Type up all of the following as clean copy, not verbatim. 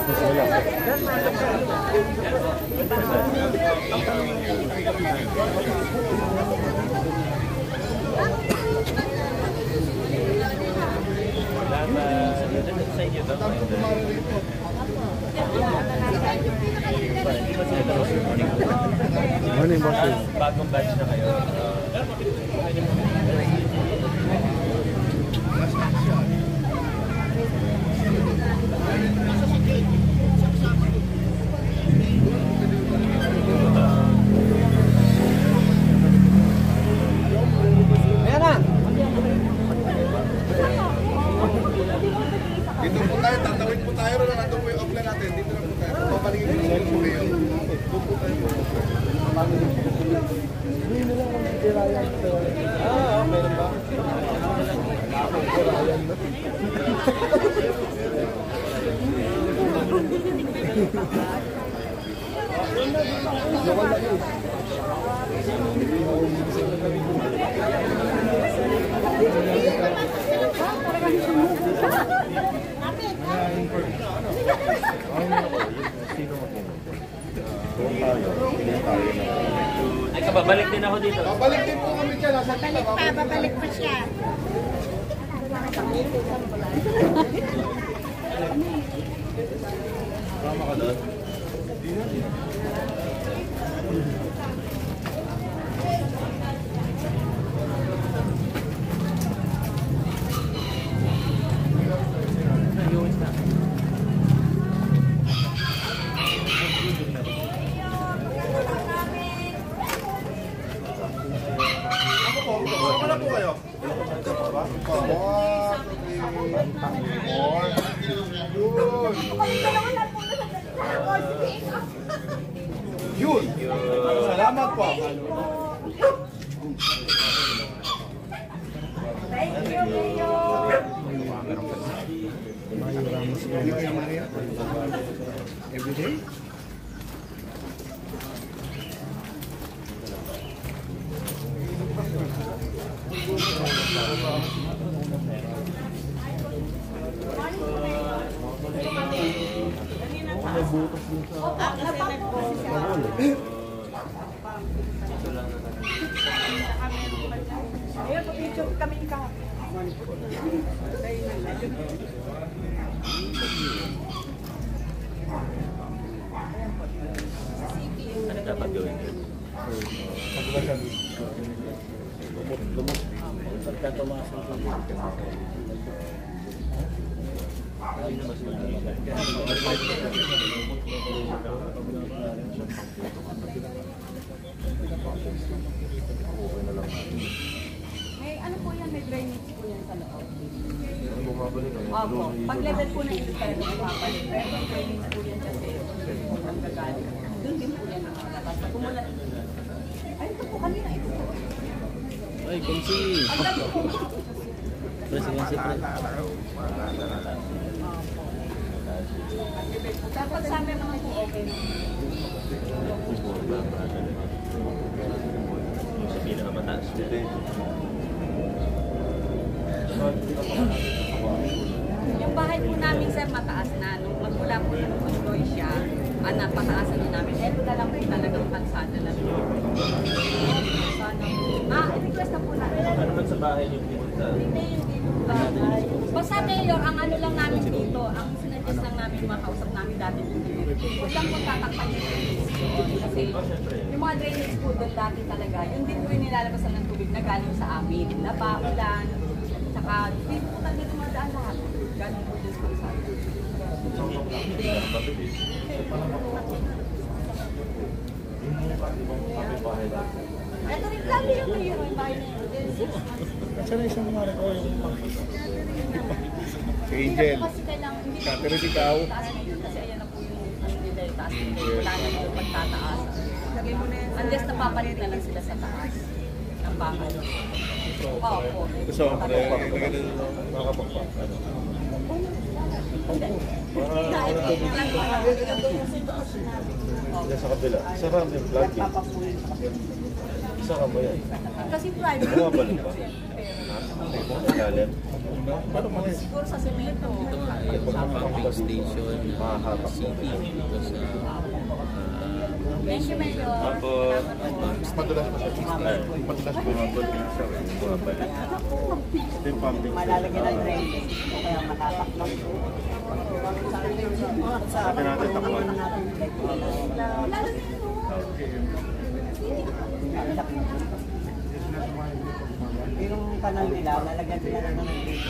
business nila. Morning, boss. Bagong batch na kayo. Dito po tayo, tatawid po tayo ron. Nandun po yung offline natin. Dito lang po tayo. Papaligid po sa po kayo. Dito po tayo. Meron ba? Ay, kababalik din ako dito. Babalik din po kami dyan. Babalik pa siya. Tama ka doon. Wala po kayo? Yun! Salamat po! Thank you, Mayor. Every day? Ayun, pag-picture kami ka. Ano dapat gawin yun? Pagka tumasang ko yun. May ano po yan, may drainage po yan sa loob. Opo, pag level po na ito talaga bumabalik. Pero may drainage po yan kasi doon ang gagaling. Doon din po yan nakalabas. Kumulat. Ay, ito po kanina ito po. Ay, kung si... Presidency pre. Dapat sa amin naman po okay na. Sa pinakamataas dyan. Yung bahay po namin sir mataas na. Nung magmula po yung Osloy siya, napataasan na namin. Ito na lang po talagang kalsada lang. I-request na po namin. Ano man sa bahay yung pumunta? Hindi yung bahay. Basta Mayor, ang ano lang namin dito, ang sinadjust lang namin yung mga kausap namin dati dito. Huwag lang po tatakpan yung drainage doon. Kasi yung mga drainage po doon dati talaga, yun din po yung nilalabasan ng tubig na galing sa amin. Lapa, ulan, tsaka dito po talaga dumadaan lahat. Galing po doon sa amin. Ito rin lang yung bahay na yun. Saan isang mga record? Si Angel. Kasi kailangan, hindi Catherine, ikaw. taas na yun kasi ayan na po yung ano nila yung taas nila. Wala na yung pagtataas. Unless napapalit na lang sila sa taas ng bahay. Opo. Gusto ko na makapagpak. Sa kabila. Sa ramen vlog. Isa ka ba yan? Kasi private. Bumabalik ba? Lalim. Siguro sa semento. Ito nga, yung sa pumping station na city. Ito sa Thank you, Mayor. Opo. Madulas pa siya. Madulas po. Ito yung pumping. Malalagyan ng drainage, kaya matatak lang. Sabi natin takpan. Yung kanal nila, lalagyan nila ng drainage.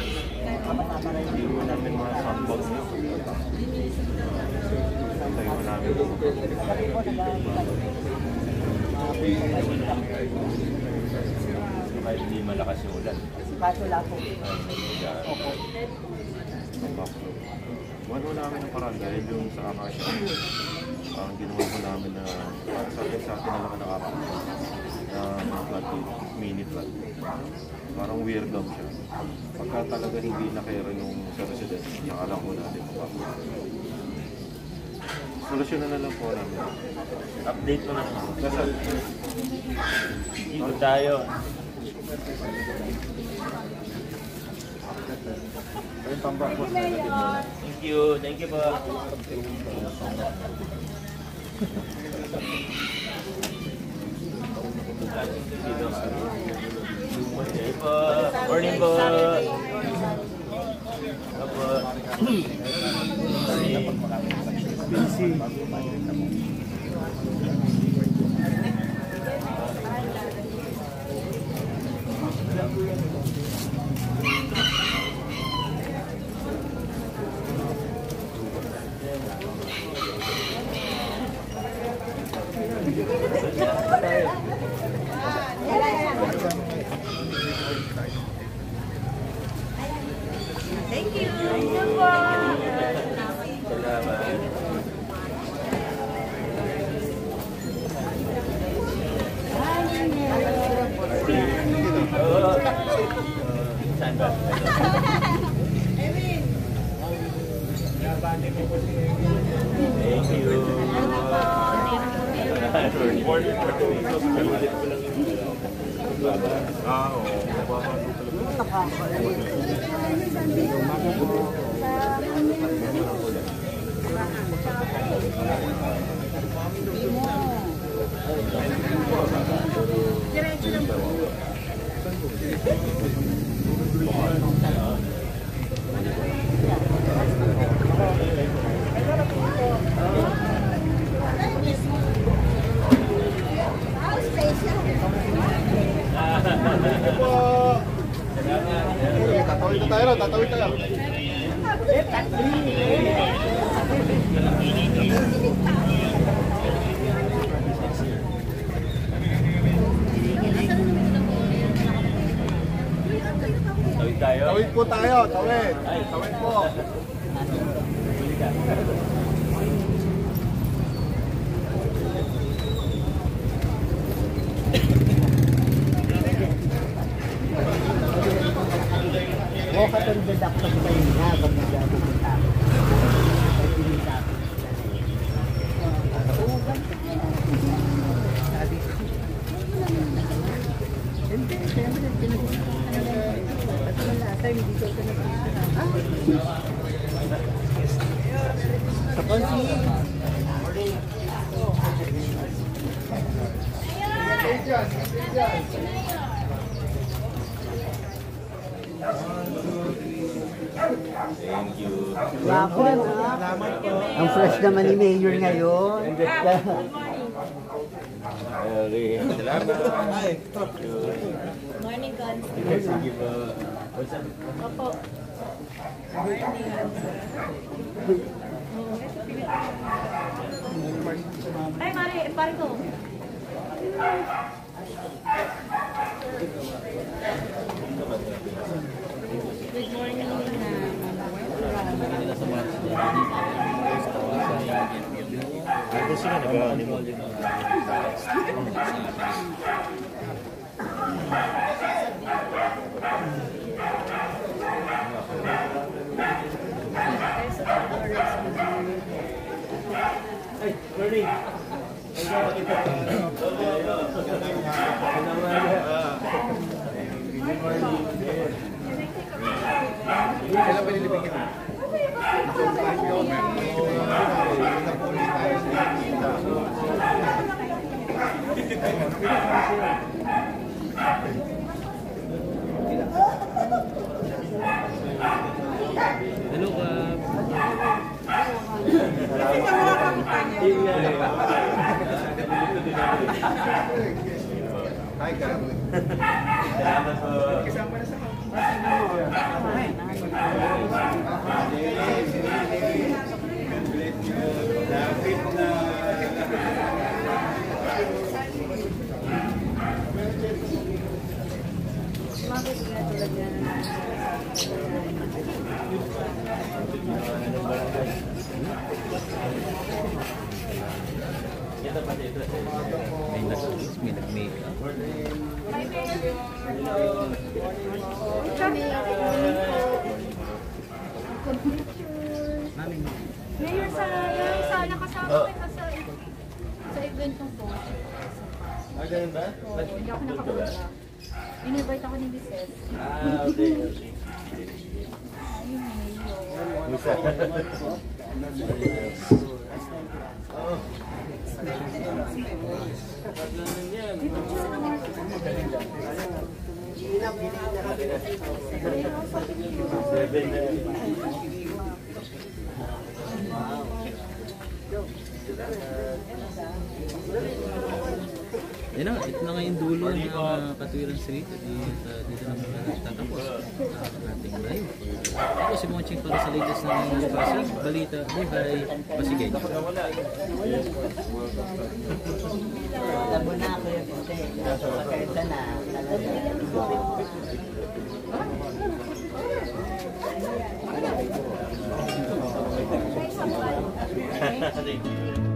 Kapatama rin yung Iwan namin mga samples niyo. Tayo namin. Kahit hindi malakas yung ulan. kaso lang po. Wala namin ang parang dahil yung sa Akasha, ang ginawa ko namin na para sa atin na lang nakakita na flat mini flat. Parang weird lang siya. Pagka talaga hindi nakera yung sa residence, saka lang po natin mapapagod. Solusyon na lang po namin. Update mo na. Nasa, Dito tayo. ayun tambak po. Thank you. Thank you po. Okay po. Morning po. Opo. Thank you. Thank you po. Salamat. Saan ba? Thank you. Tatawid na tayo, tatawid tayo. Tawid tayo. Tawid po tayo, tawid. Tawid po. Walk at the doctor sa kayo na, kung nagyago punta. Ay, pinita. Hindi, siyempre, at wala tayo, hindi ko ito sa konsi. Thank you. Yapon, ang fresh naman ni Mayor ngayon. Salamat. Morning, guys. Sige po. Opo. Ay, Mari, pare ko. Good morning, Ito sila nag-honeymoon. Ay, morning. Kailan ba nilibigyan mo? Hello, Kap. Hi, Kap. Salamat po. Kasama na sa lapit na. May nag-makeup. Mayor, sana kasama kita sa event ng po. Ganun ba? Oo, hindi ako nakapunta. In-invite ako ni Lisette. Okay. Ayun, Mayor. Musa. Yan na, ito na nga yung dulo ng Katwiran Street. Dito na muna tatapos ang ating live. Ako si Monching para sa latest na balita. Bye-bye. Pasigay. Labo na ako yung puti. Pagkaita na. Thank you.